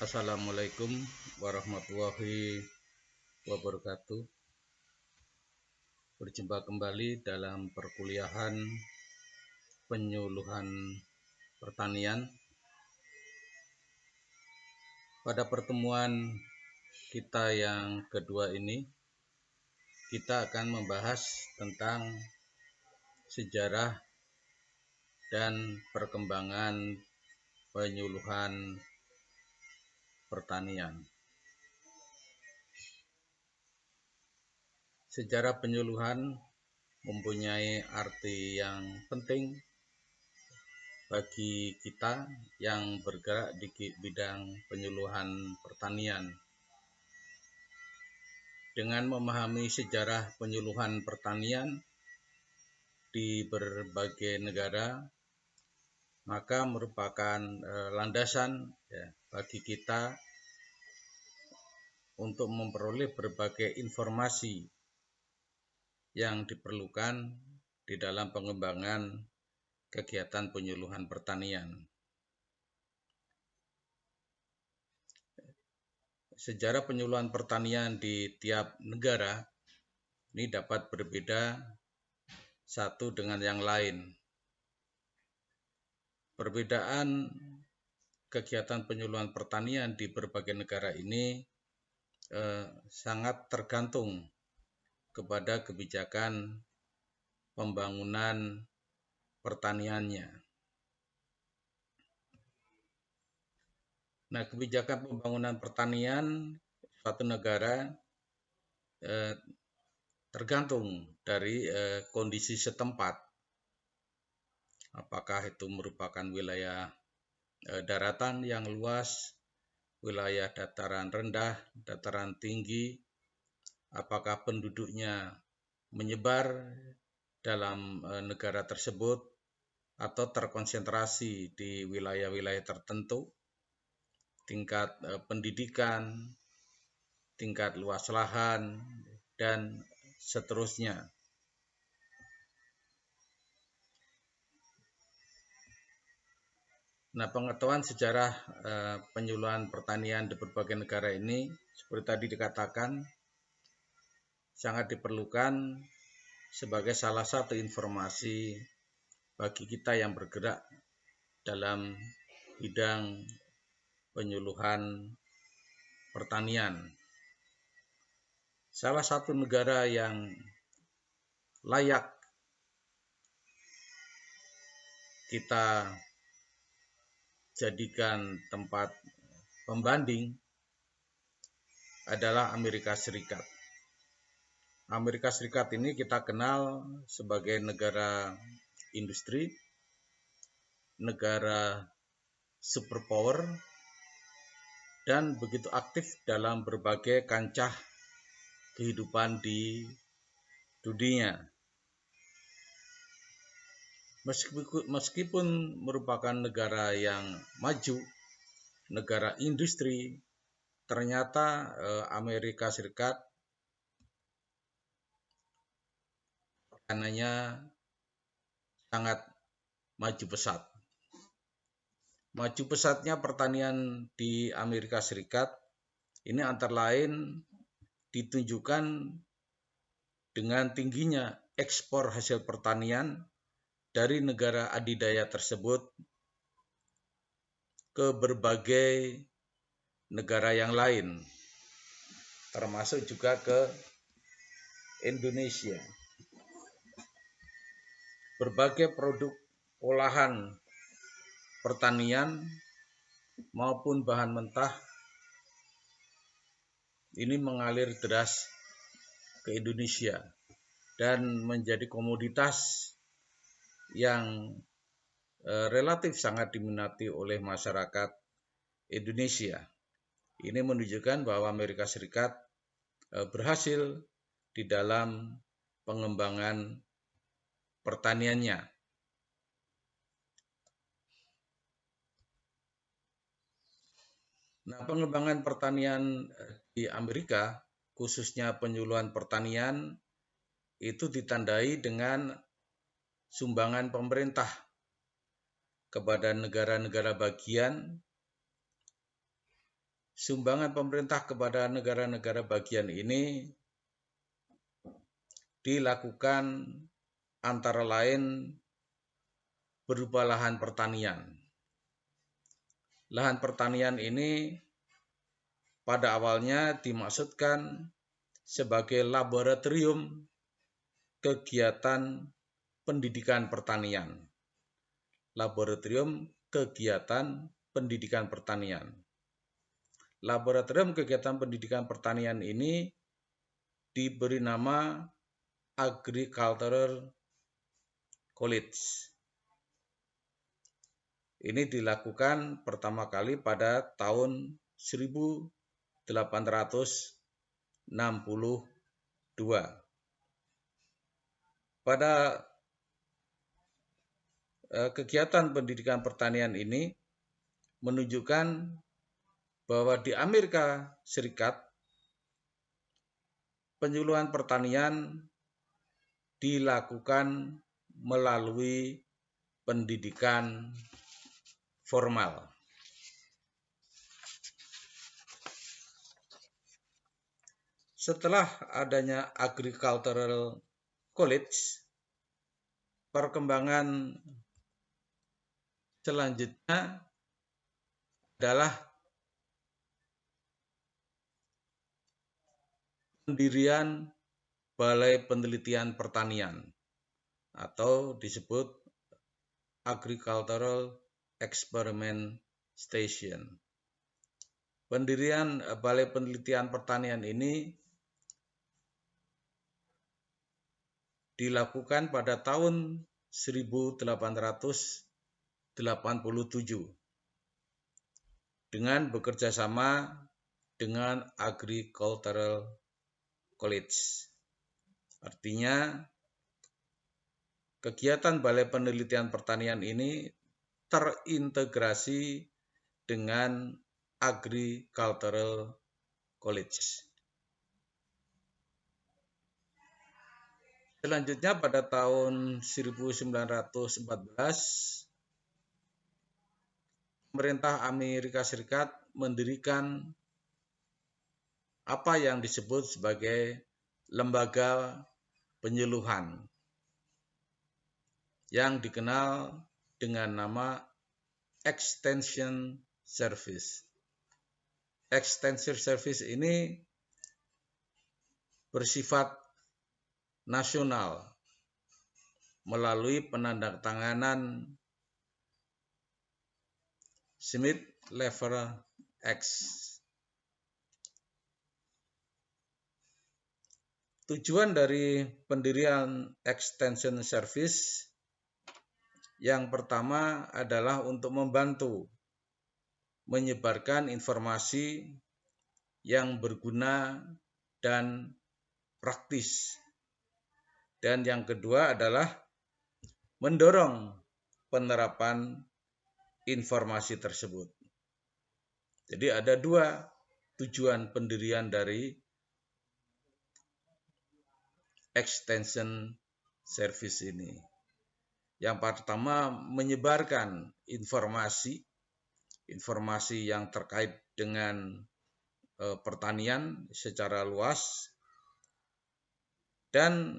Assalamualaikum warahmatullahi wabarakatuh. Berjumpa kembali dalam perkuliahan penyuluhan pertanian. Pada pertemuan kita yang kedua ini, kita akan membahas tentang sejarah dan perkembangan penyuluhan pertanian. Sejarah penyuluhan mempunyai arti yang penting bagi kita yang bergerak di bidang penyuluhan pertanian. Dengan memahami sejarah penyuluhan pertanian di berbagai negara, maka merupakan landasan bagi kita untuk memperoleh berbagai informasi yang diperlukan di dalam pengembangan kegiatan penyuluhan pertanian. Sejarah penyuluhan pertanian di tiap negara ini dapat berbeda satu dengan yang lain. Perbedaan kegiatan penyuluhan pertanian di berbagai negara ini sangat tergantung kepada kebijakan pembangunan pertaniannya. Nah, kebijakan pembangunan pertanian suatu negara tergantung dari kondisi setempat. Apakah itu merupakan wilayah daratan yang luas, wilayah dataran rendah, dataran tinggi, apakah penduduknya menyebar dalam negara tersebut atau terkonsentrasi di wilayah-wilayah tertentu, tingkat pendidikan, tingkat luas lahan, dan seterusnya. Nah, pengetahuan sejarah penyuluhan pertanian di berbagai negara ini, seperti tadi dikatakan, sangat diperlukan sebagai salah satu informasi bagi kita yang bergerak dalam bidang penyuluhan pertanian. Salah satu negara yang layak kita jadikan tempat pembanding adalah Amerika Serikat. Amerika Serikat ini kita kenal sebagai negara industri, negara superpower, dan begitu aktif dalam berbagai kancah kehidupan di dunia. Meskipun merupakan negara yang maju, negara industri, ternyata Amerika Serikat pertananya sangat maju pesat. Maju pesatnya pertanian di Amerika Serikat ini antara lain ditunjukkan dengan tingginya ekspor hasil pertanian dari negara adidaya tersebut ke berbagai negara yang lain, termasuk juga ke Indonesia. Berbagai produk olahan pertanian maupun bahan mentah ini mengalir deras ke Indonesia dan menjadi komoditas yang relatif sangat diminati oleh masyarakat Indonesia. Ini menunjukkan bahwa Amerika Serikat berhasil di dalam pengembangan pertaniannya. Nah, pengembangan pertanian di Amerika, khususnya penyuluhan pertanian, itu ditandai dengan sumbangan pemerintah kepada negara-negara bagian sumbangan pemerintah kepada negara-negara bagian ini dilakukan antara lain berupa lahan pertanian. Lahan pertanian ini pada awalnya dimaksudkan sebagai laboratorium kegiatan pendidikan pertanian. Laboratorium kegiatan pendidikan pertanian. Laboratorium kegiatan pendidikan pertanian ini diberi nama Agricultural College. Ini dilakukan pertama kali pada tahun 1862. Pada kegiatan pendidikan pertanian ini menunjukkan bahwa di Amerika Serikat penyuluhan pertanian dilakukan melalui pendidikan formal. Setelah adanya Agricultural College, perkembangan selanjutnya adalah pendirian Balai Penelitian Pertanian atau disebut Agricultural Experiment Station. Pendirian Balai Penelitian Pertanian ini dilakukan pada tahun 1887 dengan bekerja sama dengan Agricultural College. Artinya, kegiatan Balai Penelitian Pertanian ini terintegrasi dengan Agricultural College. Selanjutnya pada tahun 1914, pemerintah Amerika Serikat mendirikan apa yang disebut sebagai lembaga penyuluhan yang dikenal dengan nama Extension Service. Extension Service ini bersifat nasional melalui penandatanganan Smith-Lever Act. Tujuan dari pendirian Extension Service yang pertama adalah untuk membantu menyebarkan informasi yang berguna dan praktis. Dan yang kedua adalah mendorong penerapan informasi tersebut. Jadi ada dua tujuan pendirian dari Extension Service ini. Yang pertama, menyebarkan informasi yang terkait dengan pertanian secara luas, dan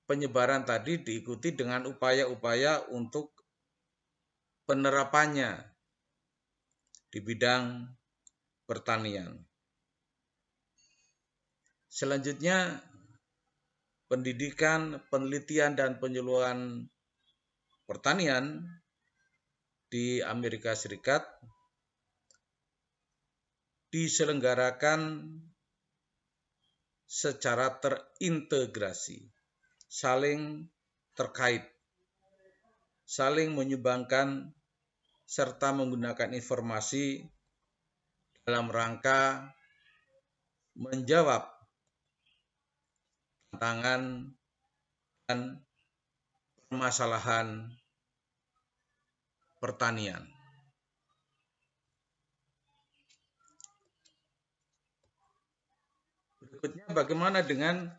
penyebaran tadi diikuti dengan upaya-upaya untuk penerapannya di bidang pertanian. Selanjutnya, pendidikan, penelitian, dan penyuluhan pertanian di Amerika Serikat diselenggarakan secara terintegrasi, saling terkait, saling menyumbangkan, serta menggunakan informasi dalam rangka menjawab tantangan dan permasalahan pertanian. Berikutnya, bagaimana dengan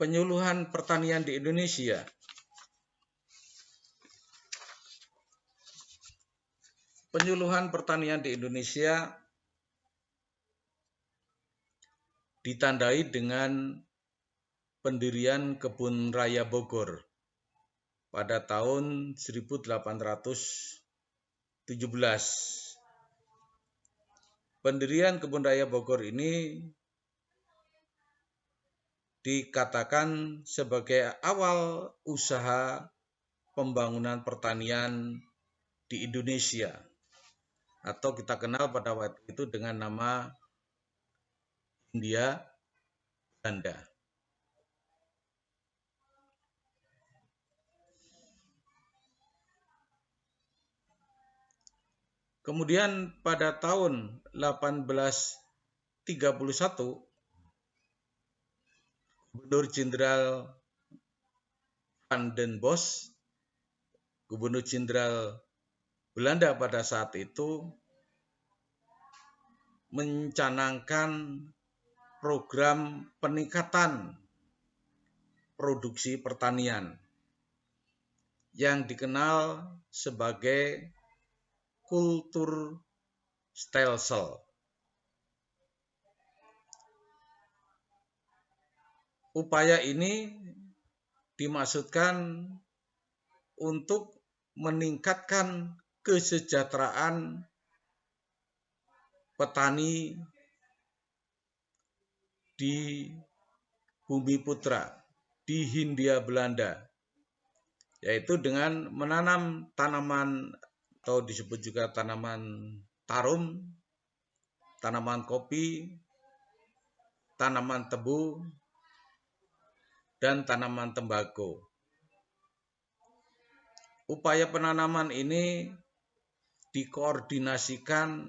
penyuluhan pertanian di Indonesia? Penyuluhan pertanian di Indonesia ditandai dengan pendirian Kebun Raya Bogor pada tahun 1817. Pendirian Kebun Raya Bogor ini dikatakan sebagai awal usaha pembangunan pertanian di Indonesia, atau kita kenal pada waktu itu dengan nama Hindia Belanda. Kemudian pada tahun 1831, Gubernur Jenderal Van den Bosch, Gubernur Jenderal Belanda pada saat itu, mencanangkan program peningkatan produksi pertanian yang dikenal sebagai kultur stelsel. Upaya ini dimaksudkan untuk meningkatkan kesejahteraan petani di Bumi Putra, di Hindia Belanda, yaitu dengan menanam tanaman atau disebut juga tanaman tarum, tanaman kopi, tanaman tebu, dan tanaman tembakau. Upaya penanaman ini dikoordinasikan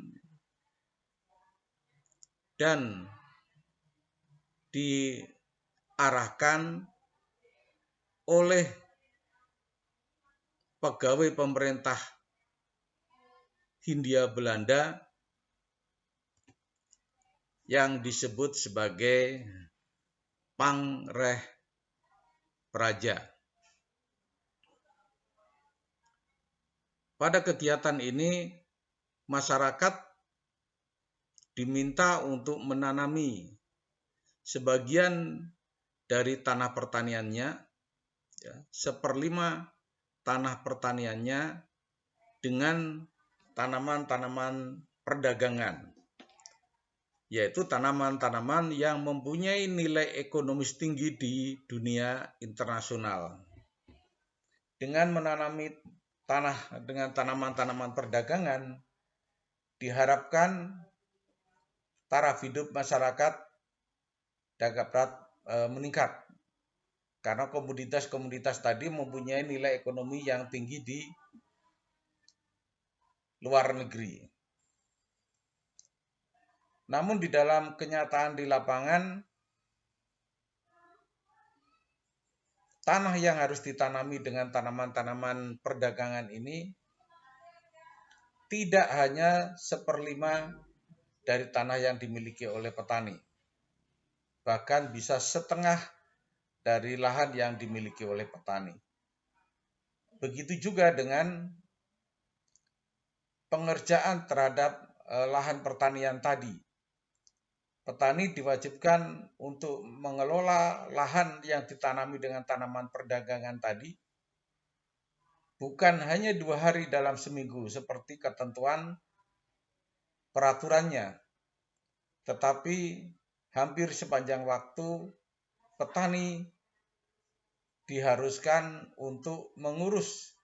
dan diarahkan oleh pegawai pemerintah Hindia Belanda yang disebut sebagai Pangreh-Praja. Pada kegiatan ini, masyarakat diminta untuk menanami sebagian dari tanah pertaniannya, ya, 1/5 tanah pertaniannya dengan tanaman-tanaman perdagangan, yaitu tanaman-tanaman yang mempunyai nilai ekonomis tinggi di dunia internasional. Dengan menanami tanah dengan tanaman-tanaman perdagangan, diharapkan taraf hidup masyarakat dapat meningkat, karena komoditas-komoditas tadi mempunyai nilai ekonomi yang tinggi di luar negeri. Namun di dalam kenyataan di lapangan, tanah yang harus ditanami dengan tanaman-tanaman perdagangan ini tidak hanya 1/5 dari tanah yang dimiliki oleh petani, bahkan bisa setengah dari lahan yang dimiliki oleh petani. Begitu juga dengan pengerjaan terhadap lahan pertanian tadi. Petani diwajibkan untuk mengelola lahan yang ditanami dengan tanaman perdagangan tadi bukan hanya 2 hari dalam seminggu seperti ketentuan peraturannya, tetapi hampir sepanjang waktu petani diharuskan untuk mengurus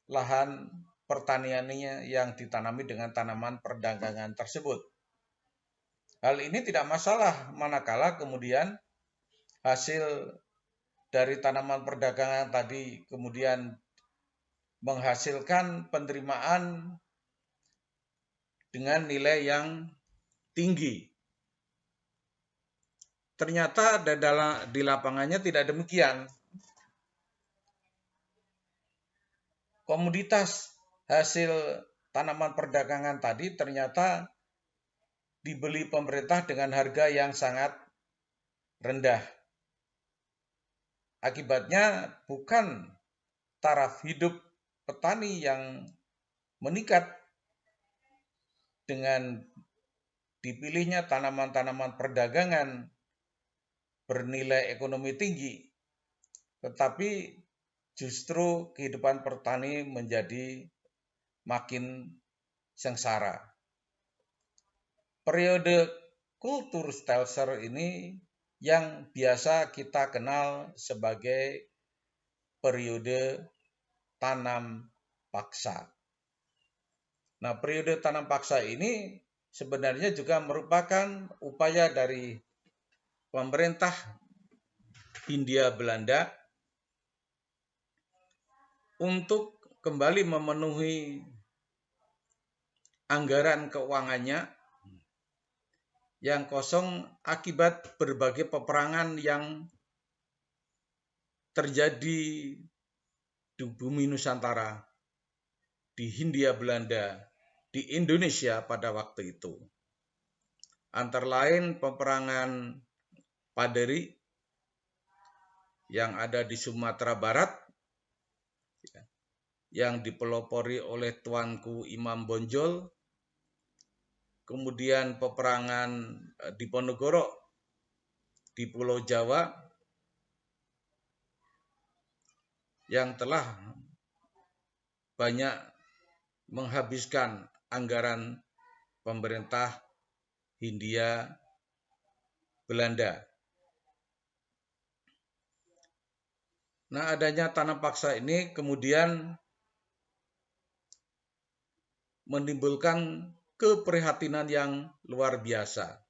lahan pertaniannya yang ditanami dengan tanaman perdagangan tersebut. Hal ini tidak masalah manakala kemudian hasil dari tanaman perdagangan tadi kemudian menghasilkan penerimaan dengan nilai yang tinggi. Ternyata di lapangannya tidak demikian. Komoditas hasil tanaman perdagangan tadi ternyata dibeli pemerintah dengan harga yang sangat rendah. Akibatnya bukan taraf hidup petani yang meningkat, dengan dipilihnya tanaman-tanaman perdagangan bernilai ekonomi tinggi, tetapi justru kehidupan petani menjadi makin sengsara. Periode Kulturstelzer ini yang biasa kita kenal sebagai periode tanam paksa. Nah, periode tanam paksa ini sebenarnya juga merupakan upaya dari pemerintah Hindia Belanda untuk kembali memenuhi anggaran keuangannya yang kosong akibat berbagai peperangan yang terjadi di bumi Nusantara, di Hindia Belanda, di Indonesia pada waktu itu. Antara lain peperangan Paderi yang ada di Sumatera Barat, yang dipelopori oleh Tuanku Imam Bonjol, kemudian peperangan di Ponorogo, di Pulau Jawa, yang telah banyak menghabiskan anggaran pemerintah Hindia Belanda. Nah, adanya tanam paksa ini kemudian menimbulkan keprihatinan yang luar biasa,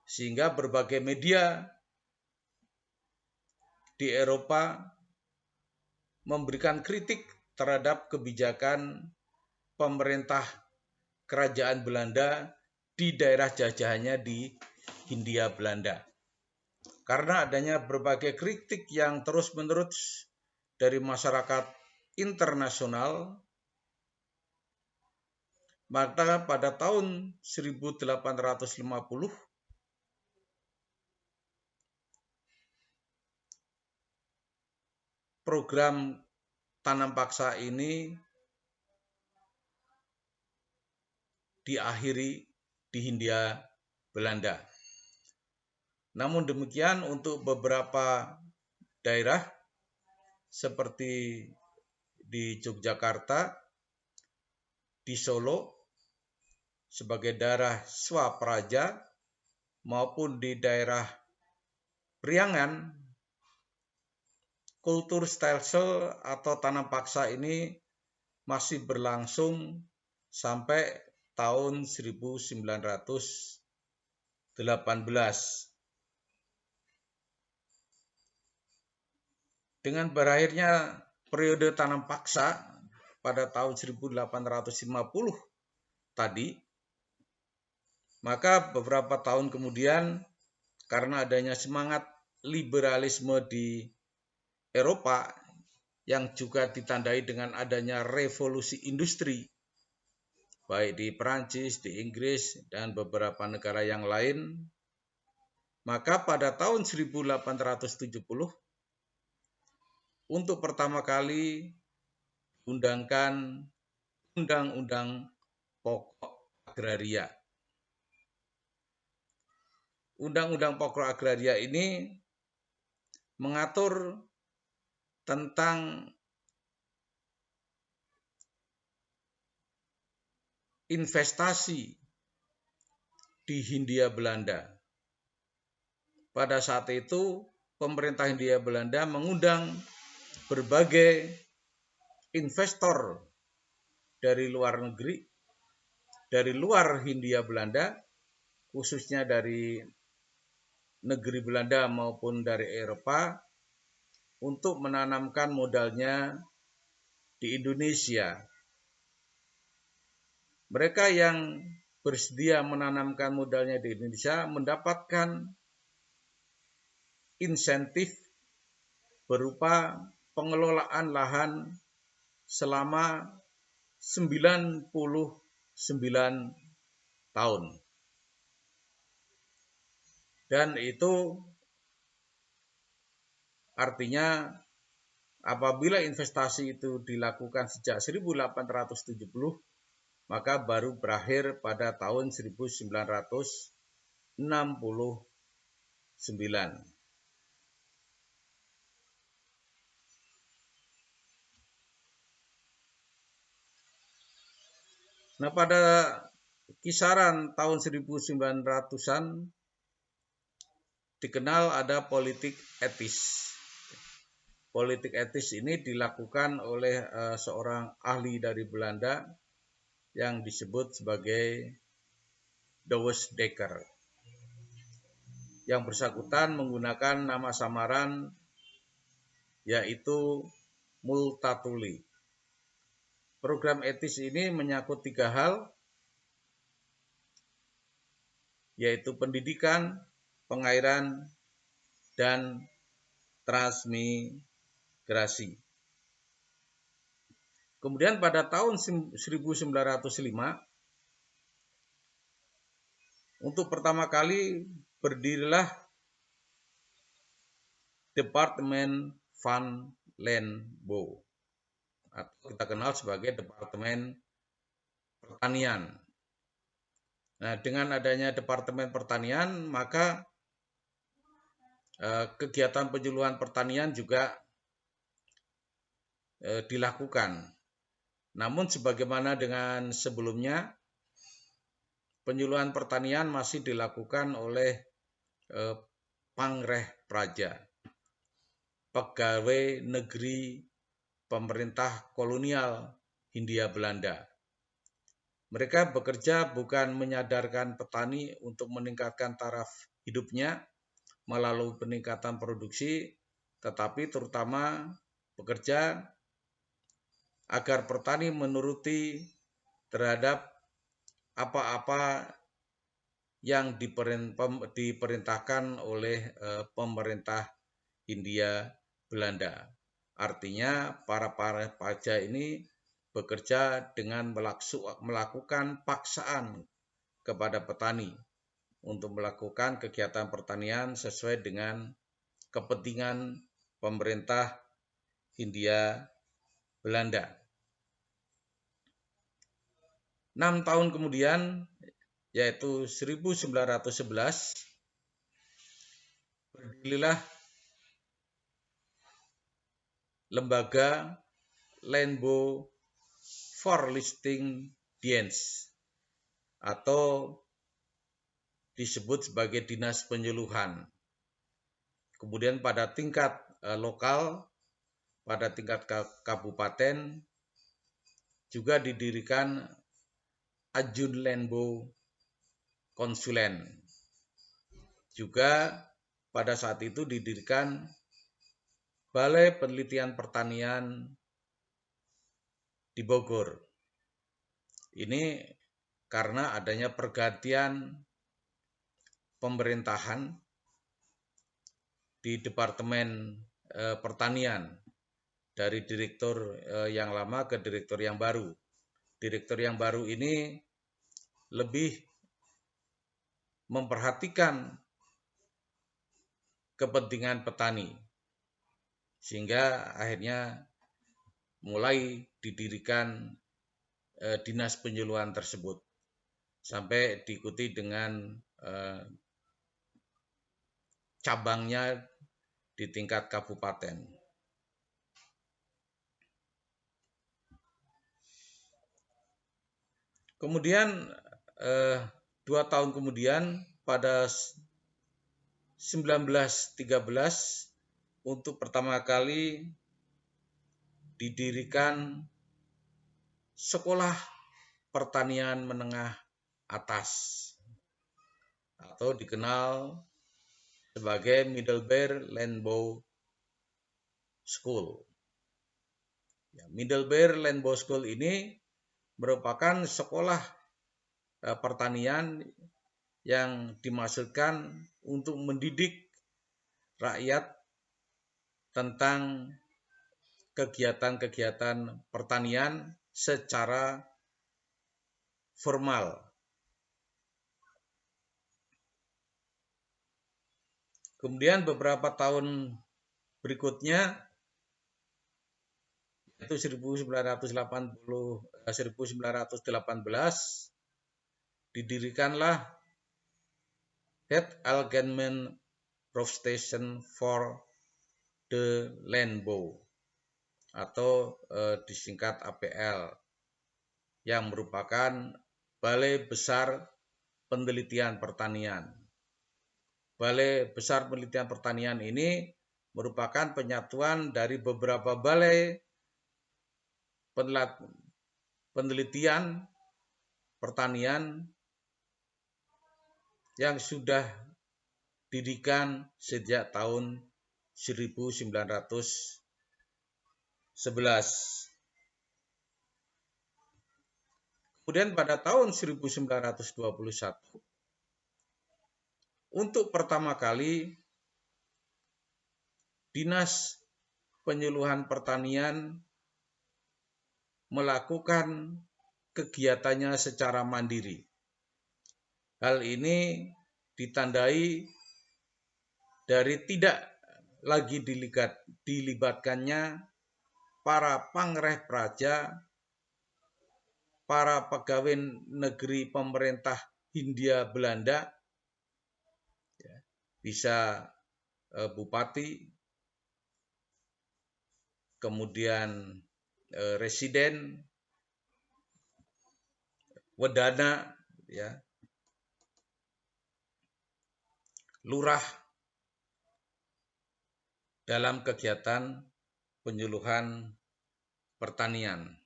sehingga berbagai media di Eropa memberikan kritik terhadap kebijakan pemerintah kerajaan Belanda di daerah jajahannya di Hindia Belanda. Karena adanya berbagai kritik yang terus-menerus dari masyarakat internasional, maka pada tahun 1850 program tanam paksa ini diakhiri di Hindia Belanda. Namun demikian untuk beberapa daerah seperti di Yogyakarta, di Solo sebagai daerah swapraja maupun di daerah Priangan, Kulturstelzer atau tanam paksa ini masih berlangsung sampai tahun 1918. Dengan berakhirnya periode tanam paksa pada tahun 1850 tadi, maka beberapa tahun kemudian karena adanya semangat liberalisme di Eropa yang juga ditandai dengan adanya revolusi industri, baik di Perancis, di Inggris, dan beberapa negara yang lain, maka pada tahun 1870 untuk pertama kali diundangkan Undang-Undang Pokok Agraria. Undang-Undang Pokok Agraria ini mengatur tentang investasi di Hindia Belanda. Pada saat itu, pemerintah Hindia Belanda mengundang berbagai investor dari luar negeri, dari luar Hindia Belanda, khususnya dari negeri Belanda maupun dari Eropa, untuk menanamkan modalnya di Indonesia. Mereka yang bersedia menanamkan modalnya di Indonesia mendapatkan insentif berupa pengelolaan lahan selama 99 tahun. Dan itu artinya apabila investasi itu dilakukan sejak 1870 maka baru berakhir pada tahun 1969. Nah, pada kisaran tahun 1900-an dikenal ada politik etis. Politik etis ini dilakukan oleh seorang ahli dari Belanda yang disebut sebagai Douwes Dekker. Yang bersangkutan menggunakan nama samaran yaitu Multatuli. Program etis ini menyangkut 3 hal, yaitu pendidikan, pengairan, dan transmigrasi. Kemudian pada tahun 1905, untuk pertama kali berdirilah Departemen van Landbouw, atau kita kenal sebagai Departemen Pertanian. Nah, dengan adanya Departemen Pertanian, maka kegiatan penyuluhan pertanian juga dilakukan. Namun sebagaimana dengan sebelumnya, penyuluhan pertanian masih dilakukan oleh Pangreh Praja, pegawai negeri pemerintah kolonial Hindia Belanda. Mereka bekerja bukan menyadarkan petani untuk meningkatkan taraf hidupnya melalui peningkatan produksi, tetapi terutama bekerja agar petani menuruti terhadap apa-apa yang diperintahkan oleh pemerintah Hindia Belanda. Artinya para praja ini bekerja dengan melakukan paksaan kepada petani untuk melakukan kegiatan pertanian sesuai dengan kepentingan pemerintah Hindia Belanda. 6 tahun kemudian, yaitu 1911, berdirilah lembaga Landbouw Voorlichtingsdienst atau disebut sebagai Dinas Penyuluhan. Kemudian pada tingkat lokal, pada tingkat kabupaten, juga didirikan Adjun Landbouw Konsulen. Juga pada saat itu didirikan Balai Penelitian Pertanian di Bogor. Ini karena adanya pergantian pemerintahan di Departemen Pertanian dari direktur yang lama ke direktur yang baru. Direktur yang baru ini lebih memperhatikan kepentingan petani, sehingga akhirnya mulai didirikan dinas penyuluhan tersebut sampai diikuti dengan cabangnya di tingkat kabupaten. Kemudian 2 tahun kemudian pada 1913 untuk pertama kali didirikan Sekolah Pertanian Menengah Atas atau dikenal sebagai Middelbaar Landbouw School. Middelbaar Landbouw School ini merupakan sekolah pertanian yang dimaksudkan untuk mendidik rakyat tentang kegiatan-kegiatan pertanian secara formal. Kemudian beberapa tahun berikutnya, yaitu 1989, 1918 didirikanlah Het Algemeen Proefstation for de Landbouw atau disingkat APL, yang merupakan Balai Besar Penelitian Pertanian. Balai Besar Penelitian Pertanian ini merupakan penyatuan dari beberapa balai penelitian pertanian yang sudah didirikan sejak tahun 1911. Kemudian pada tahun 1921, untuk pertama kali Dinas Penyuluhan Pertanian melakukan kegiatannya secara mandiri. Hal ini ditandai dari tidak lagi dilibatkannya para pangreh praja, para pegawai negeri pemerintah Hindia Belanda, bisa bupati, kemudian residen, wedana, ya, lurah, dalam kegiatan penyuluhan pertanian.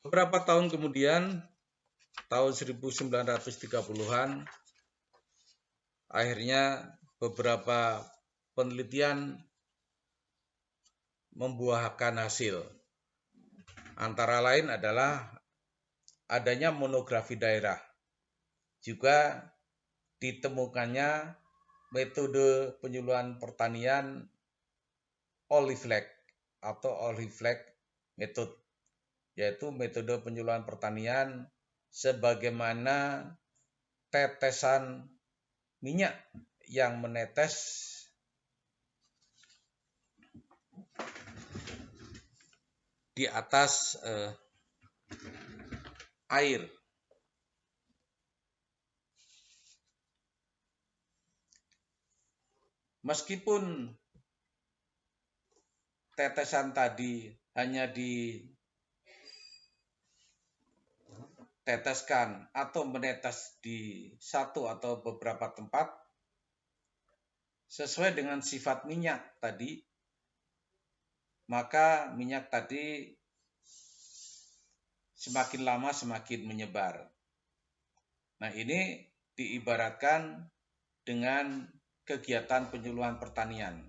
Beberapa tahun kemudian, tahun 1930-an, akhirnya beberapa penelitian membuahkan hasil. Antara lain adalah adanya monografi daerah. Juga ditemukannya metode penyuluhan pertanian Oliflek atau Oliflek method, yaitu metode penyuluhan pertanian sebagaimana tetesan minyak yang menetes di atas air. Meskipun tetesan tadi hanya diteteskan atau menetes di satu atau beberapa tempat, sesuai dengan sifat minyak tadi, maka minyak tadi semakin lama semakin menyebar. Nah, ini diibaratkan dengan kegiatan penyuluhan pertanian.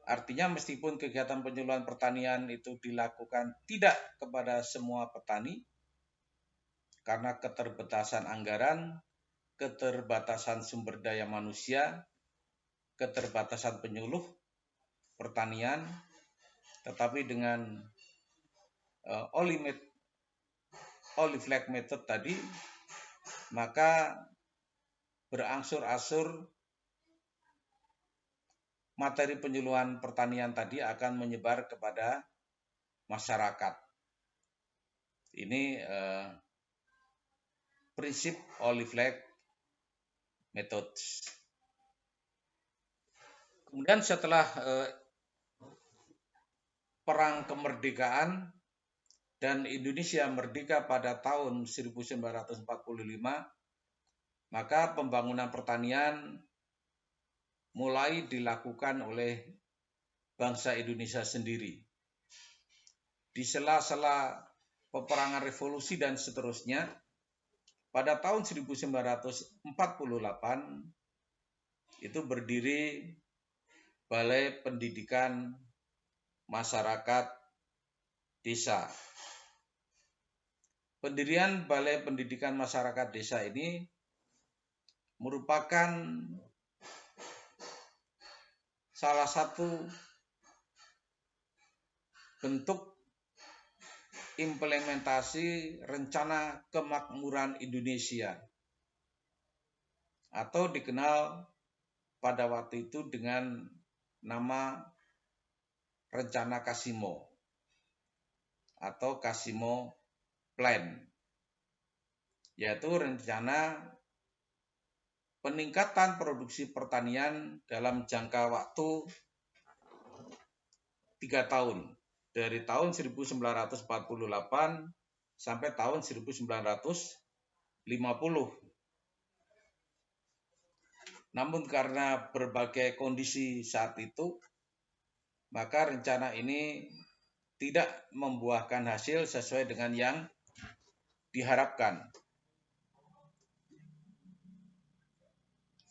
Artinya meskipun kegiatan penyuluhan pertanian itu dilakukan tidak kepada semua petani, karena keterbatasan anggaran, keterbatasan sumber daya manusia, keterbatasan penyuluh pertanian, tetapi dengan Oliflek method tadi, maka berangsur-angsur materi penyuluhan pertanian tadi akan menyebar kepada masyarakat. Ini prinsip Oliflek method. Kemudian setelah perang kemerdekaan dan Indonesia merdeka pada tahun 1945, maka pembangunan pertanian mulai dilakukan oleh bangsa Indonesia sendiri. Di sela-sela peperangan revolusi dan seterusnya, pada tahun 1948 itu berdiri Balai Pendidikan Masyarakat Desa. Pendirian Balai Pendidikan Masyarakat Desa ini merupakan salah satu bentuk implementasi Rencana Kemakmuran Indonesia atau dikenal pada waktu itu dengan nama rencana Kasimo atau Kasimo Plan, yaitu rencana peningkatan produksi pertanian dalam jangka waktu 3 tahun, dari tahun 1948 sampai tahun 1950. Namun karena berbagai kondisi saat itu, maka rencana ini tidak membuahkan hasil sesuai dengan yang diharapkan.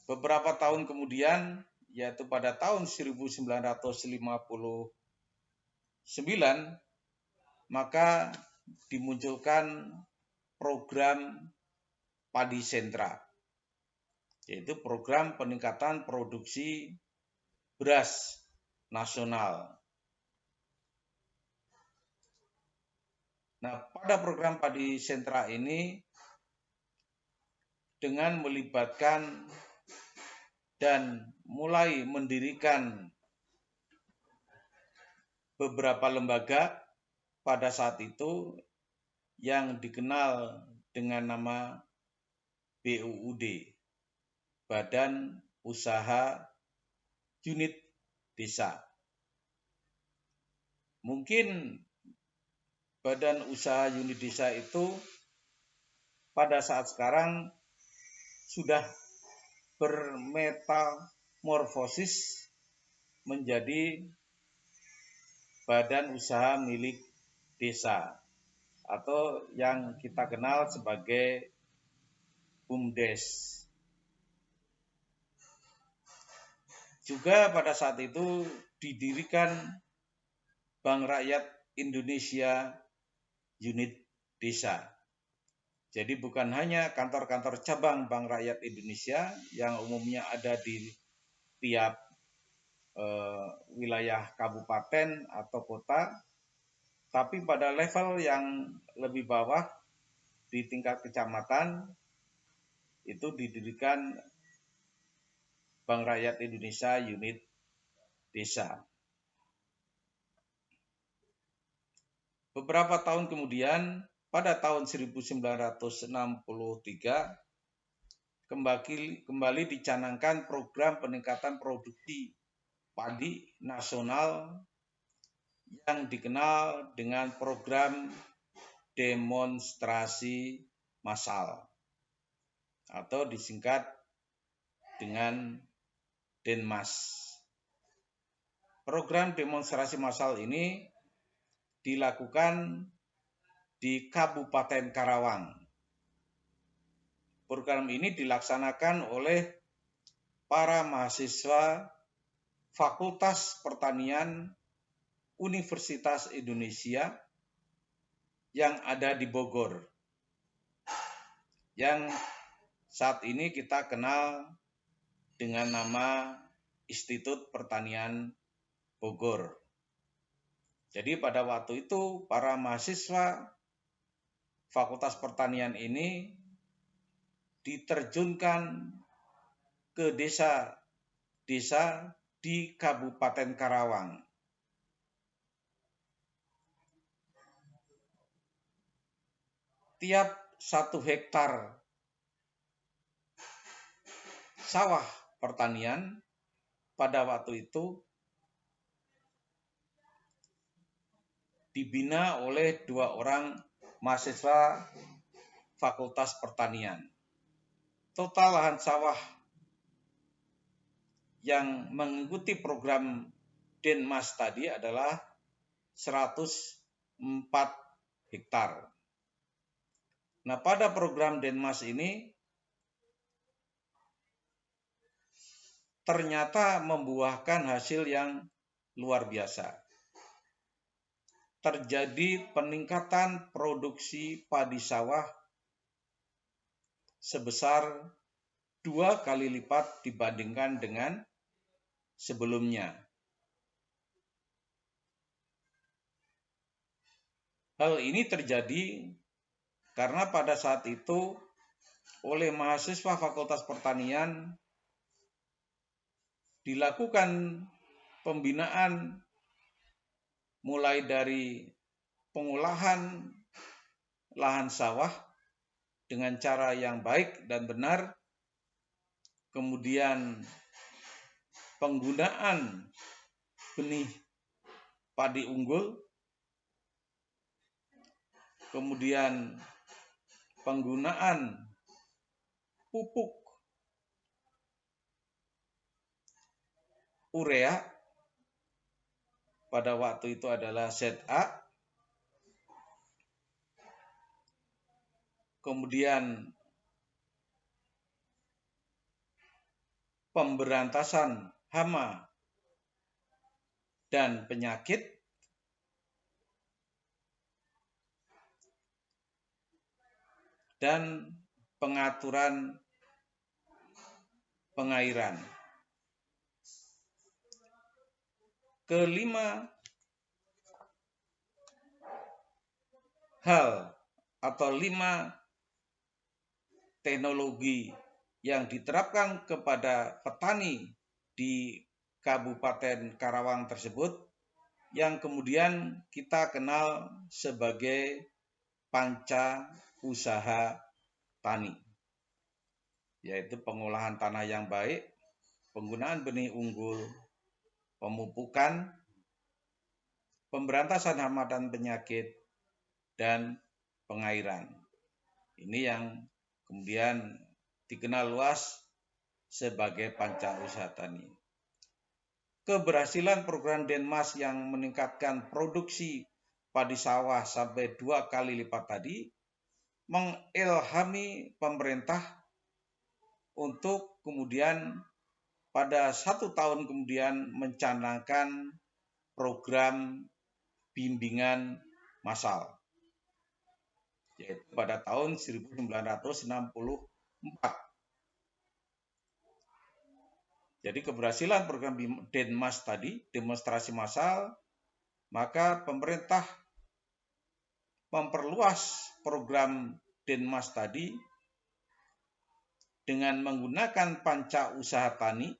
Beberapa tahun kemudian, yaitu pada tahun 1959, maka dimunculkan program Padi Sentra, yaitu program peningkatan produksi beras nasional. Nah, pada program Padi Sentra ini dengan melibatkan dan mulai mendirikan beberapa lembaga pada saat itu yang dikenal dengan nama BUUD, Badan Usaha Unit Desa. Mungkin Badan Usaha Unit Desa itu pada saat sekarang sudah bermetamorfosis menjadi Badan Usaha Milik Desa atau yang kita kenal sebagai BUMDes. Juga pada saat itu didirikan Bank Rakyat Indonesia Unit Desa. Jadi bukan hanya kantor-kantor cabang Bank Rakyat Indonesia yang umumnya ada di tiap wilayah kabupaten atau kota, tapi pada level yang lebih bawah di tingkat kecamatan itu didirikan Bank Rakyat Indonesia Unit Desa. Beberapa tahun kemudian, pada tahun 1963, kembali dicanangkan program peningkatan produksi padi nasional yang dikenal dengan program demonstrasi massal atau disingkat dengan Denmas. Program demonstrasi massal ini dilakukan di Kabupaten Karawang. Program ini dilaksanakan oleh para mahasiswa Fakultas Pertanian Universitas Indonesia yang ada di Bogor, yang saat ini kita kenal dengan nama Institut Pertanian Bogor. Jadi pada waktu itu para mahasiswa Fakultas Pertanian ini diterjunkan ke desa-desa di Kabupaten Karawang. Tiap 1 hektar sawah pertanian pada waktu itu dibina oleh 2 orang mahasiswa Fakultas Pertanian. Total lahan sawah yang mengikuti program Denmas tadi adalah 104 hektar. Nah, pada program Denmas ini ternyata membuahkan hasil yang luar biasa. Terjadi peningkatan produksi padi sawah sebesar 2 kali lipat dibandingkan dengan sebelumnya. Hal ini terjadi karena pada saat itu oleh mahasiswa Fakultas Pertanian dilakukan pembinaan mulai dari pengolahan lahan sawah dengan cara yang baik dan benar, kemudian penggunaan benih padi unggul, kemudian penggunaan pupuk urea, pada waktu itu adalah ZA, kemudian pemberantasan hama dan penyakit, dan pengaturan pengairan. Kelima hal atau 5 teknologi yang diterapkan kepada petani di Kabupaten Karawang tersebut yang kemudian kita kenal sebagai panca usaha tani, yaitu pengolahan tanah yang baik, penggunaan benih unggul, pemupukan, pemberantasan hama dan penyakit, dan pengairan. Ini yang kemudian dikenal luas sebagai panca usaha tani. Keberhasilan program Denmas yang meningkatkan produksi padi sawah sampai 2 kali lipat tadi mengilhami pemerintah untuk kemudian pada 1 tahun kemudian mencanangkan program bimbingan massal, yaitu pada tahun 1964. Jadi keberhasilan program Denmas tadi, demonstrasi massal, maka pemerintah memperluas program Denmas tadi dengan menggunakan panca usaha tani,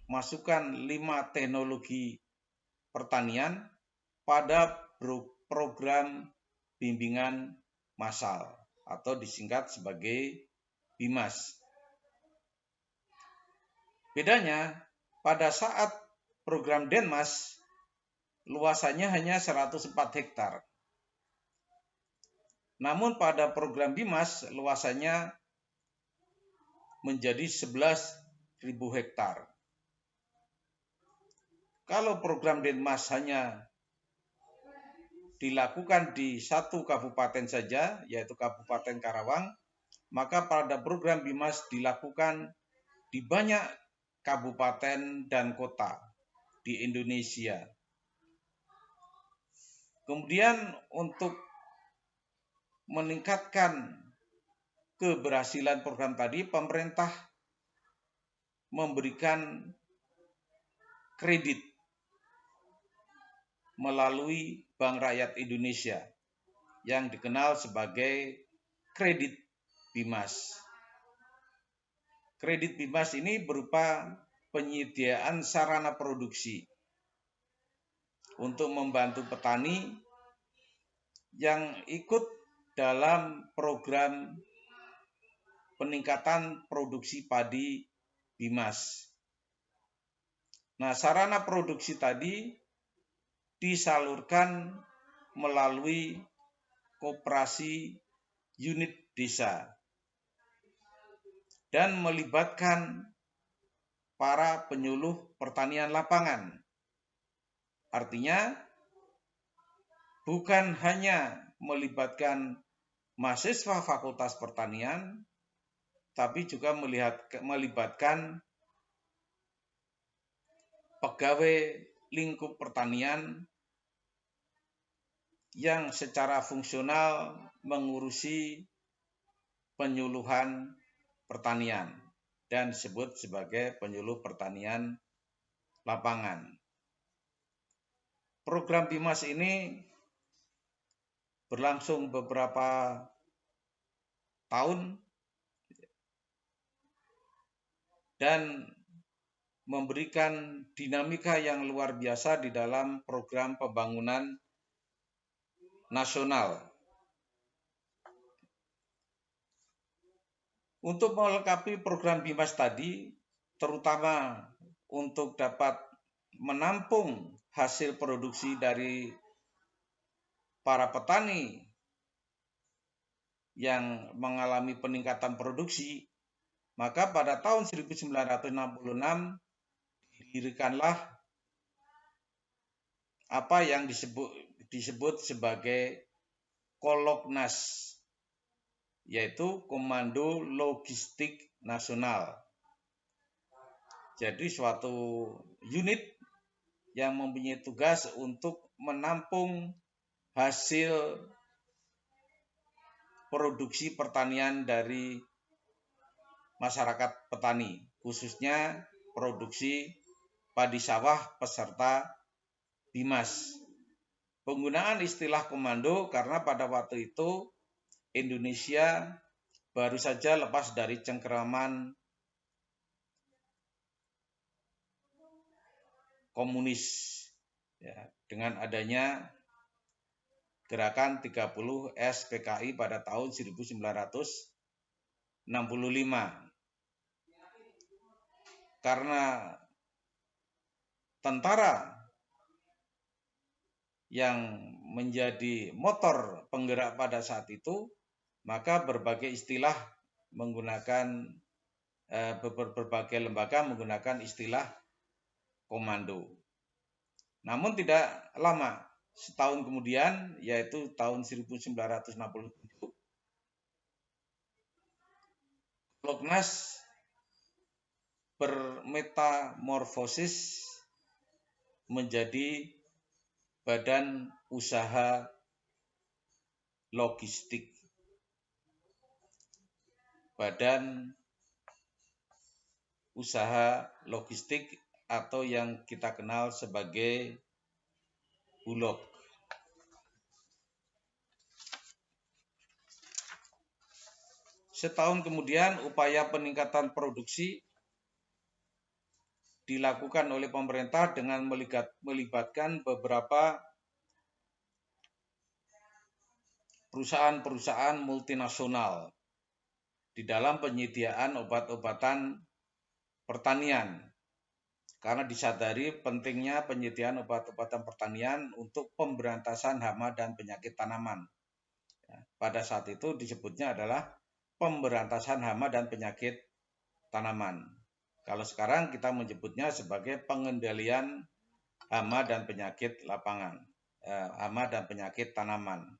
masukkan 5 teknologi pertanian pada program bimbingan massal atau disingkat sebagai BIMAS. Bedanya, pada saat program Denmas, luasannya hanya 104 hektar. Namun pada program BIMAS, luasannya menjadi 11.000 hektar. Kalau program Denmas hanya dilakukan di 1 kabupaten saja, yaitu Kabupaten Karawang, maka pada program BIMAS dilakukan di banyak kabupaten dan kota di Indonesia. Kemudian untuk meningkatkan keberhasilan program tadi, pemerintah memberikan kredit melalui Bank Rakyat Indonesia yang dikenal sebagai kredit BIMAS. Kredit BIMAS ini berupa penyediaan sarana produksi untuk membantu petani yang ikut dalam program peningkatan produksi padi BIMAS. Nah, sarana produksi tadi disalurkan melalui koperasi unit desa dan melibatkan para penyuluh pertanian lapangan. Artinya, bukan hanya melibatkan mahasiswa Fakultas Pertanian, tapi juga melibatkan pegawai lingkup pertanian yang secara fungsional mengurusi penyuluhan pertanian dan disebut sebagai penyuluh pertanian lapangan. Program BIMAS ini berlangsung beberapa tahun dan memberikan dinamika yang luar biasa di dalam program pembangunan nasional. Untuk melengkapi program BIMAS tadi, terutama untuk dapat menampung hasil produksi dari para petani yang mengalami peningkatan produksi, maka pada tahun 1966 didirikanlah apa yang disebut sebagai Koloknas, yaitu Komando Logistik Nasional. Jadi suatu unit yang mempunyai tugas untuk menampung hasil produksi pertanian dari masyarakat petani, khususnya produksi padi sawah peserta BIMAS. Penggunaan istilah komando karena pada waktu itu Indonesia baru saja lepas dari cengkeraman komunis, ya, dengan adanya gerakan 30 SPKI pada tahun 1965. Karena tentara yang menjadi motor penggerak pada saat itu, maka berbagai istilah menggunakan berbagai lembaga menggunakan istilah komando. Namun tidak lama, setahun kemudian, yaitu tahun 1967, Koloknas bermetamorfosis menjadi Badan Usaha Logistik. Badan Usaha Logistik atau yang kita kenal sebagai Bulog. Setahun kemudian upaya peningkatan produksi dilakukan oleh pemerintah dengan melibatkan beberapa perusahaan-perusahaan multinasional di dalam penyediaan obat-obatan pertanian. Karena disadari pentingnya penyediaan obat-obatan pertanian untuk pemberantasan hama dan penyakit tanaman. Pada saat itu disebutnya adalah pemberantasan hama dan penyakit tanaman. Kalau sekarang kita menyebutnya sebagai pengendalian hama dan penyakit lapangan, hama dan penyakit tanaman.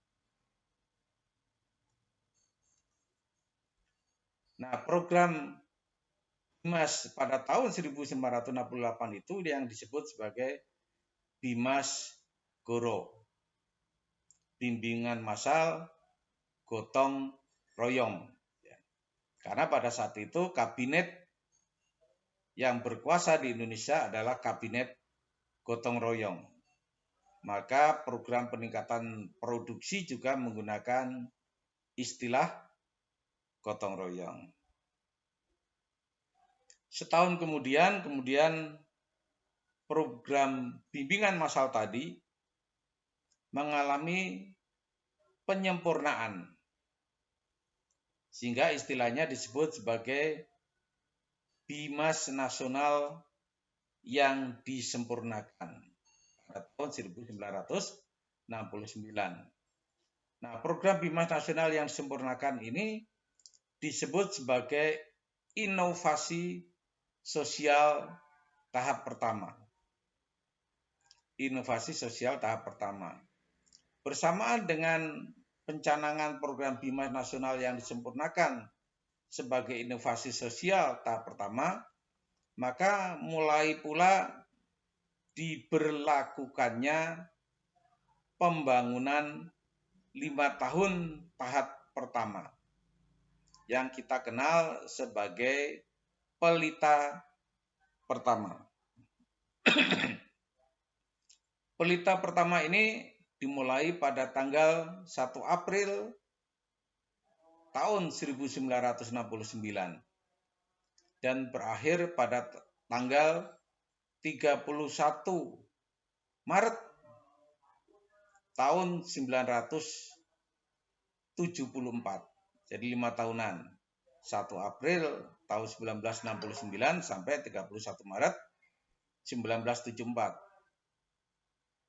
Nah, program BIMAS pada tahun 1968 itu yang disebut sebagai BIMAS Goro, bimbingan massal gotong royong. Karena pada saat itu kabinet yang berkuasa di Indonesia adalah kabinet gotong royong. Maka program peningkatan produksi juga menggunakan istilah gotong royong. Setahun kemudian program bimbingan massal tadi mengalami penyempurnaan, sehingga istilahnya disebut sebagai BIMAS nasional yang disempurnakan pada tahun 1969. Nah, program BIMAS nasional yang disempurnakan ini disebut sebagai inovasi sosial tahap pertama. Inovasi sosial tahap pertama. Bersamaan dengan pencanangan program BIMAS nasional yang disempurnakan sebagai inovasi sosial tahap pertama, maka mulai pula diberlakukannya pembangunan 5 tahun tahap pertama yang kita kenal sebagai pelita pertama. Pelita pertama ini dimulai pada tanggal 1 April tahun 1969 dan berakhir pada tanggal 31 Maret tahun 1974. Jadi 5 tahunan. 1 April tahun 1969 sampai 31 Maret 1974.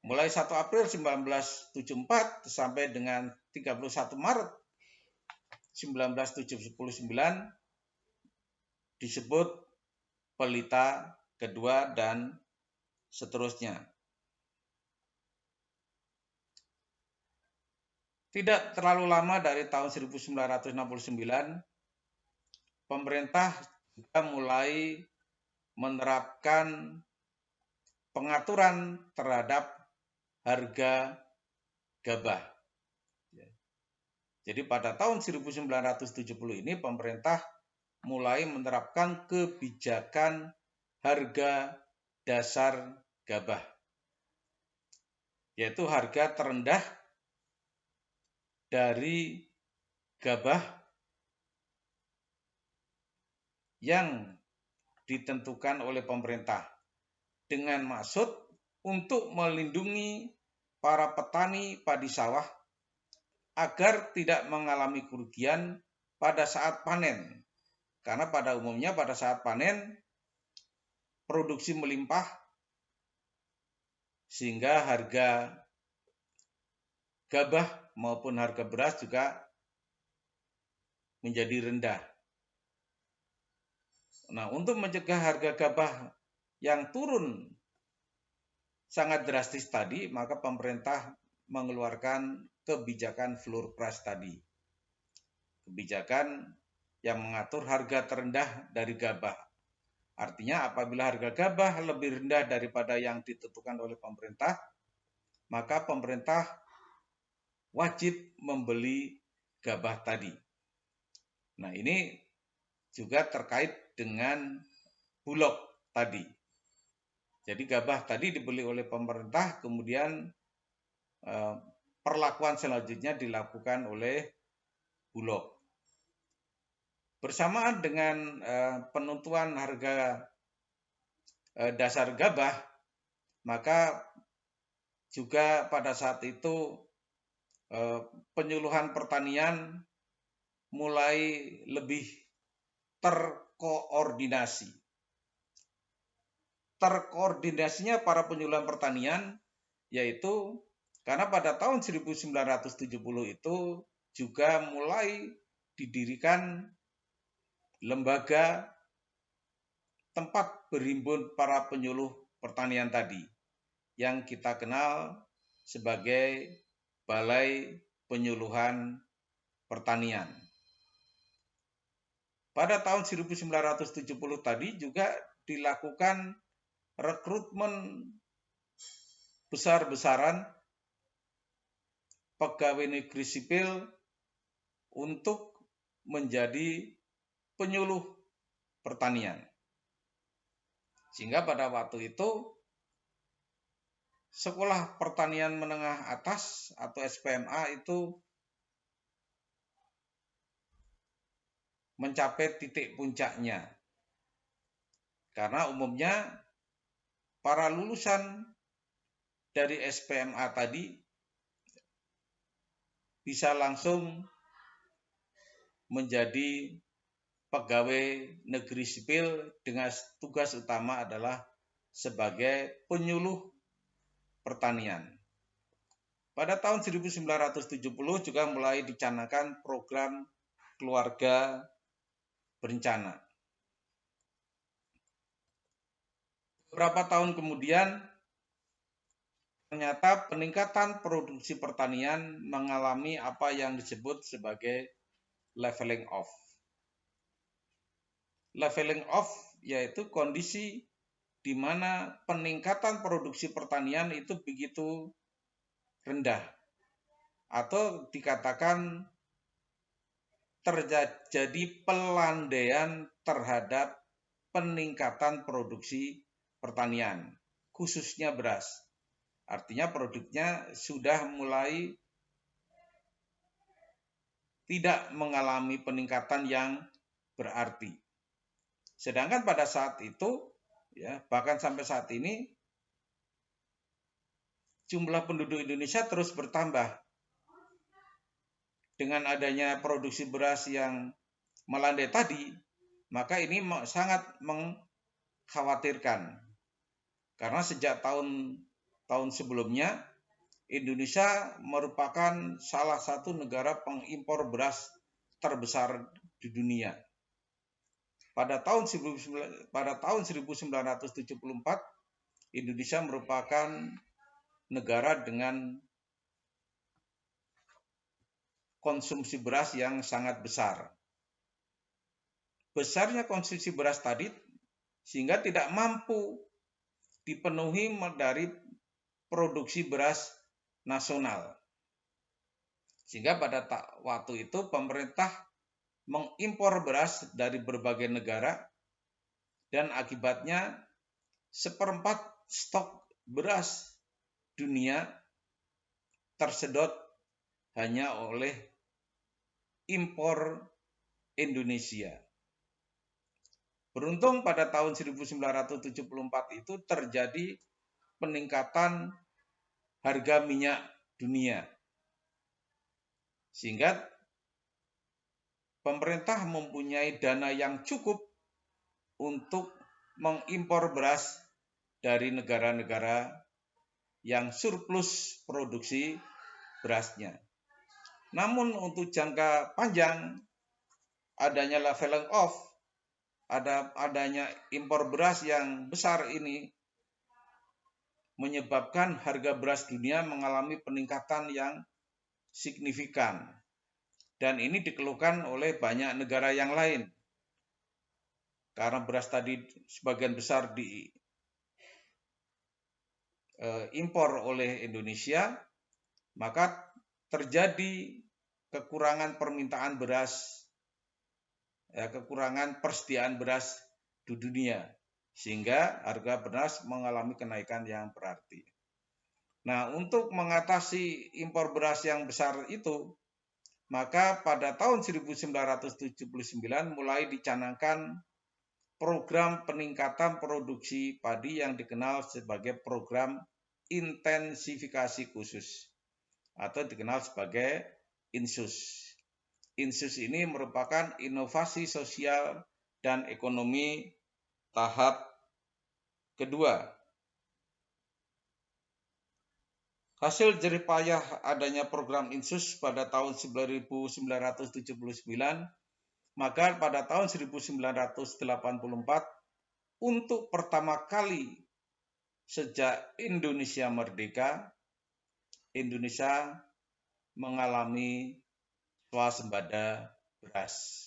Mulai 1 April 1974 sampai dengan 31 Maret 1979 disebut pelita kedua dan seterusnya. Tidak terlalu lama dari tahun 1969, pemerintah juga mulai menerapkan pengaturan terhadap harga gabah. Jadi pada tahun 1970 ini pemerintah mulai menerapkan kebijakan harga dasar gabah, yaitu harga terendah dari gabah yang ditentukan oleh pemerintah dengan maksud untuk melindungi para petani padi sawah agar tidak mengalami kerugian pada saat panen. Karena pada umumnya pada saat panen produksi melimpah sehingga harga gabah maupun harga beras juga menjadi rendah. Nah, untuk mencegah harga gabah yang turun sangat drastis tadi, maka pemerintah mengeluarkan kebijakan floor price tadi. Kebijakan yang mengatur harga terendah dari gabah. Artinya apabila harga gabah lebih rendah daripada yang ditentukan oleh pemerintah, maka pemerintah wajib membeli gabah tadi. Nah, ini juga terkait dengan bulog tadi. Jadi gabah tadi dibeli oleh pemerintah, kemudian perlakuan selanjutnya dilakukan oleh bulog. Bersamaan dengan penentuan harga dasar gabah, maka juga pada saat itu penyuluhan pertanian mulai lebih terkoordinasi. Terkoordinasinya para penyuluhan pertanian yaitu karena pada tahun 1970 itu juga mulai didirikan lembaga tempat berhimpun para penyuluh pertanian tadi yang kita kenal sebagai Balai Penyuluhan Pertanian. Pada tahun 1970 tadi juga dilakukan rekrutmen besar-besaran pegawai negeri sipil untuk menjadi penyuluh pertanian. Sehingga pada waktu itu Sekolah Pertanian Menengah Atas atau SPMA itu mencapai titik puncaknya. Karena umumnya para lulusan dari SPMA tadi bisa langsung menjadi pegawai negeri sipil dengan tugas utama adalah sebagai penyuluh pertanian. Pada tahun 1970 juga mulai dicanangkan program keluarga berencana. Beberapa tahun kemudian, ternyata peningkatan produksi pertanian mengalami apa yang disebut sebagai leveling off. Leveling off yaitu kondisi di mana peningkatan produksi pertanian itu begitu rendah atau dikatakan terjadi pelandaian terhadap peningkatan produksi pertanian, khususnya beras. Artinya produknya sudah mulai tidak mengalami peningkatan yang berarti. Sedangkan pada saat itu Ya, bahkan sampai saat ini jumlah penduduk Indonesia terus bertambah. Dengan adanya produksi beras yang melandai tadi, maka ini sangat mengkhawatirkan. Karena sejak tahun sebelumnya, Indonesia merupakan salah satu negara pengimpor beras terbesar di dunia. Pada tahun 1974, Indonesia merupakan negara dengan konsumsi beras yang sangat besar. Besarnya konsumsi beras tadi sehingga tidak mampu dipenuhi dari produksi beras nasional. Sehingga pada waktu itu pemerintah mengimpor beras dari berbagai negara dan akibatnya seperempat stok beras dunia tersedot hanya oleh impor Indonesia. Beruntung pada tahun 1974 itu terjadi peningkatan harga minyak dunia. Sehingga pemerintah mempunyai dana yang cukup untuk mengimpor beras dari negara-negara yang surplus produksi berasnya. Namun untuk jangka panjang, adanya leveling off, adanya impor beras yang besar ini menyebabkan harga beras dunia mengalami peningkatan yang signifikan. Dan ini dikeluhkan oleh banyak negara yang lain. Karena beras tadi sebagian besar diimpor oleh Indonesia, maka terjadi kekurangan permintaan beras, kekurangan persediaan beras di dunia, sehingga harga beras mengalami kenaikan yang berarti. Nah, untuk mengatasi impor beras yang besar itu, maka pada tahun 1979 mulai dicanangkan program peningkatan produksi padi yang dikenal sebagai program intensifikasi khusus atau dikenal sebagai INSUS. INSUS ini merupakan inovasi sosial dan ekonomi tahap kedua. Hasil jerih payah adanya program INSUS pada tahun 1979, maka pada tahun 1984, untuk pertama kali sejak Indonesia merdeka, Indonesia mengalami swasembada beras.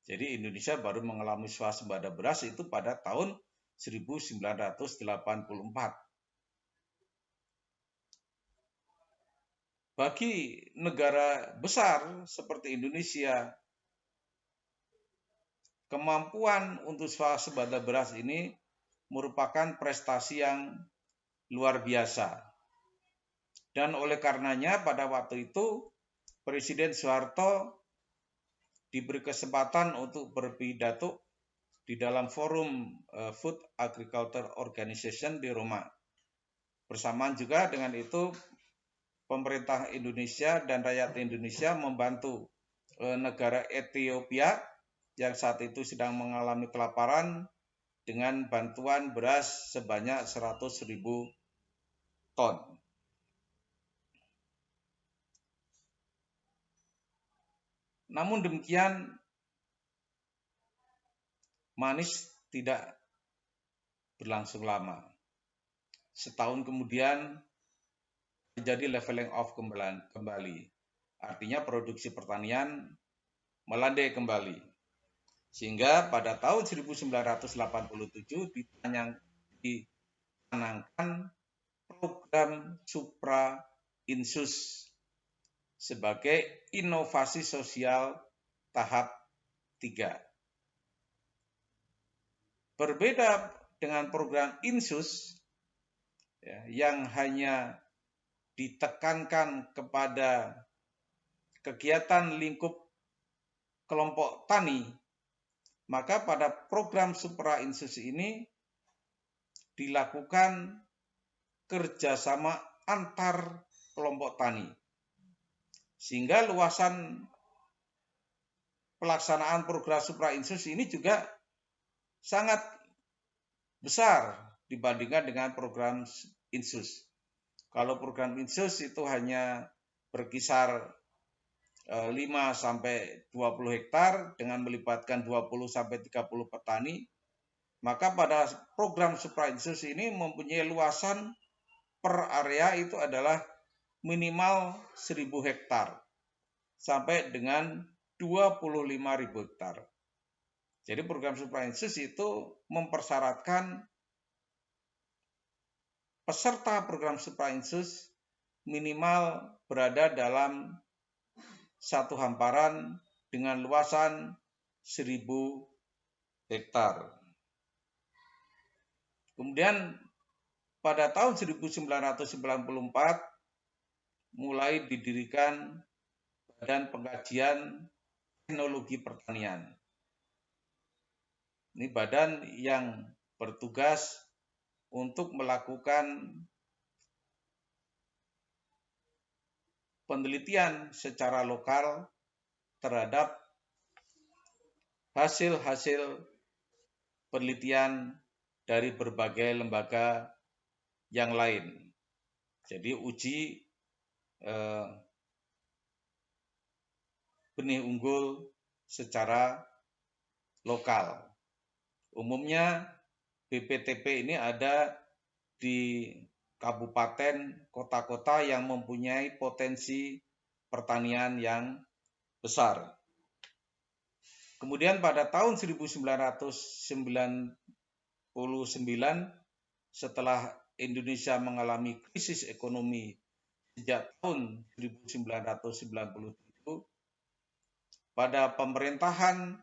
Jadi Indonesia baru mengalami swasembada beras itu pada tahun 1984. Bagi negara besar seperti Indonesia, kemampuan untuk swasembada beras ini merupakan prestasi yang luar biasa. Dan oleh karenanya pada waktu itu Presiden Soeharto diberi kesempatan untuk berpidato di dalam forum Food Agriculture Organization di Roma. Bersamaan juga dengan itu pemerintah Indonesia dan rakyat Indonesia membantu negara Ethiopia yang saat itu sedang mengalami kelaparan dengan bantuan beras sebanyak 100.000 ton. Namun demikian, manis tidak berlangsung lama. Setahun kemudian terjadi leveling off kembali. Artinya produksi pertanian melandai kembali. Sehingga pada tahun 1987 dicanangkan program Supra Insus sebagai inovasi sosial tahap 3. Berbeda dengan program Insus yang hanya ditekankan kepada kegiatan lingkup kelompok tani, maka pada program Supra Insus ini dilakukan kerjasama antar kelompok tani, sehingga luasan pelaksanaan program Supra-Insus ini juga sangat besar dibandingkan dengan program Insus. Kalau program Insus itu hanya berkisar 5 sampai 20 hektar dengan melibatkan 20 sampai 30 petani, maka pada program Supra-Insus ini mempunyai luasan per area itu adalah minimal 1.000 hektar sampai dengan 25.000 hektar. Jadi program Supra-Insus itu mempersyaratkan peserta program Supra-Insus minimal berada dalam satu hamparan dengan luasan 1.000 hektar. Kemudian pada tahun 1994 mulai didirikan Badan Pengkajian Teknologi Pertanian. Ini badan yang bertugas untuk melakukan penelitian secara lokal terhadap hasil-hasil penelitian dari berbagai lembaga yang lain. Jadi uji benih unggul secara lokal. Umumnya BPTP ini ada di kabupaten, kota-kota yang mempunyai potensi pertanian yang besar. Kemudian pada tahun 1999, setelah Indonesia mengalami krisis ekonomi sejak tahun 1997, pada pemerintahan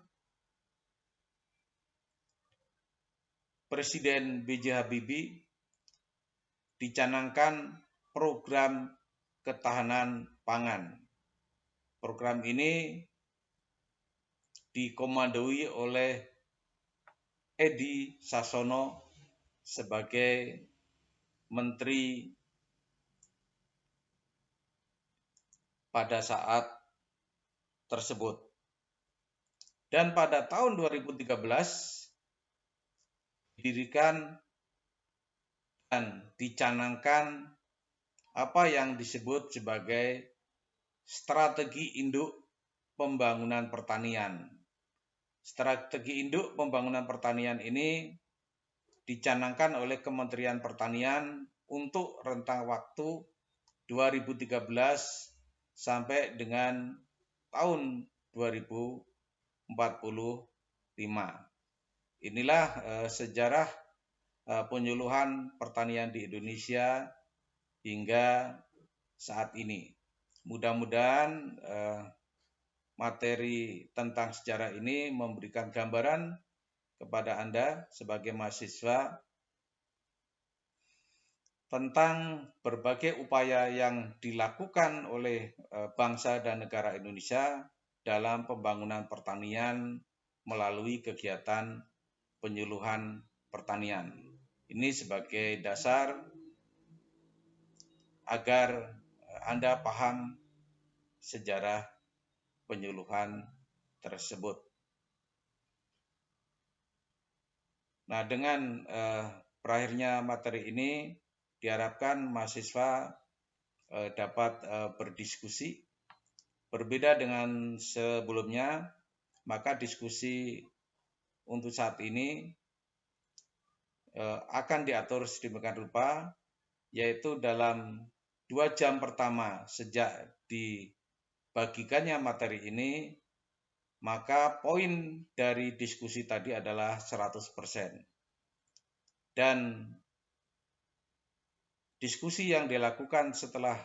Presiden B.J. Habibie dicanangkan program ketahanan pangan. Program ini dikomandoi oleh Edi Sasono sebagai menteri pada saat tersebut. Dan pada tahun 2013 didirikan dan dicanangkan apa yang disebut sebagai strategi induk pembangunan pertanian. Strategi induk pembangunan pertanian ini dicanangkan oleh Kementerian Pertanian untuk rentang waktu 2013 sampai dengan tahun 2045. Inilah sejarah penyuluhan pertanian di Indonesia hingga saat ini. Mudah-mudahan materi tentang sejarah ini memberikan gambaran kepada Anda sebagai mahasiswa tentang berbagai upaya yang dilakukan oleh bangsa dan negara Indonesia dalam pembangunan pertanian melalui kegiatan penyuluhan pertanian. Ini sebagai dasar agar Anda paham sejarah penyuluhan tersebut. Nah, dengan berakhirnya materi ini diharapkan mahasiswa dapat berdiskusi. Berbeda dengan sebelumnya, maka diskusi untuk saat ini akan diatur sedemikian rupa, yaitu dalam 2 jam pertama sejak dibagikannya materi ini, maka poin dari diskusi tadi adalah 100%. Dan diskusi yang dilakukan setelah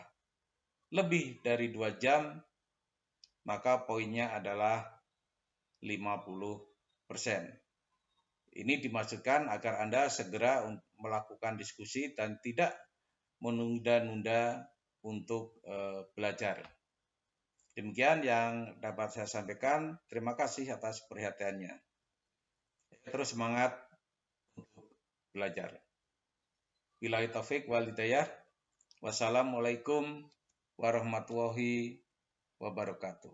lebih dari 2 jam, maka poinnya adalah 50%. Ini dimaksudkan agar Anda segera melakukan diskusi dan tidak menunda-nunda untuk belajar. Demikian yang dapat saya sampaikan. Terima kasih atas perhatiannya. Terus semangat untuk belajar. Billahi taufik wal hidayah. Wassalamualaikum warahmatullahi wabarakatuh.